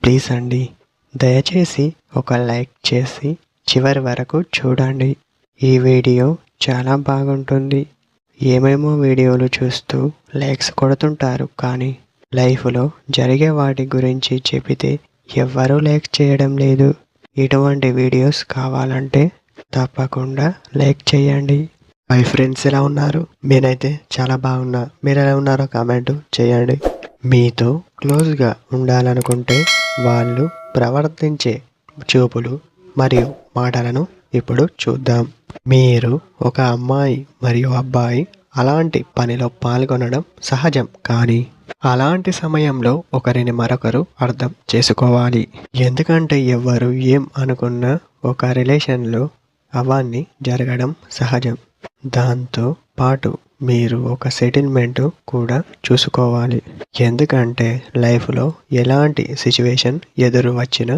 Please అండి, దయచేసి ఒక లైక్ చేసి చివరి వరకు చూడండి. ఈ వీడియో చాలా బాగుంటుంది. ఏమేమో వీడియోలు చూస్తూ లైక్స్ కొడుతుంటారు, కానీ లైఫ్లో జరిగే వాటి గురించి చెబితే ఎవ్వరూ లైక్ చేయడం లేదు. ఇటువంటి వీడియోస్ కావాలంటే తప్పకుండా లైక్ చేయండి. మై ఫ్రెండ్స్ ఎలా ఉన్నారు? నేనైతే చాలా బాగున్నా. మీరు ఎలా ఉన్నారో కామెంట్ చేయండి. మీతో క్లోజ్గా ఉండాలనుకుంటే వాళ్ళు ప్రవర్తించే చూపులు మరియు మాటలను ఇప్పుడు చూద్దాం. మీరు ఒక అమ్మాయి మరియు అబ్బాయి అలాంటి పనిలో పాల్గొనడం సహజం, కానీ అలాంటి సమయంలో ఒకరిని మరొకరు అర్థం చేసుకోవాలి. ఎందుకంటే ఎవరు ఏం అనుకున్నా ఒక రిలేషన్లో అవన్నీ జరగడం సహజం. దాంతో పాటు మీరు ఒక సెటిల్మెంట్ కూడా చూసుకోవాలి. ఎందుకంటే లైఫ్లో ఎలాంటి సిచ్యువేషన్ ఎదురు వచ్చినా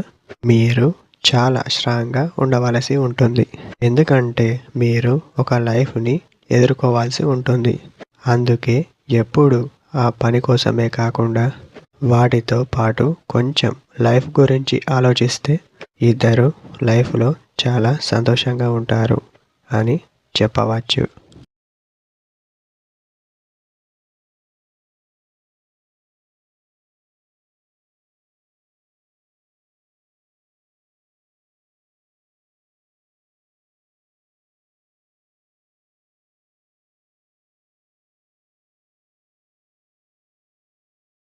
మీరు చాలా స్ట్రాంగ్గా ఉండవలసి ఉంటుంది. ఎందుకంటే మీరు ఒక లైఫ్ని ఎదుర్కోవాల్సి ఉంటుంది. అందుకే ఎప్పుడు ఆ పని కోసమే కాకుండా వాటితో పాటు కొంచెం లైఫ్ గురించి ఆలోచిస్తే ఇద్దరు లైఫ్లో చాలా సంతోషంగా ఉంటారు అని చెప్పవచ్చు.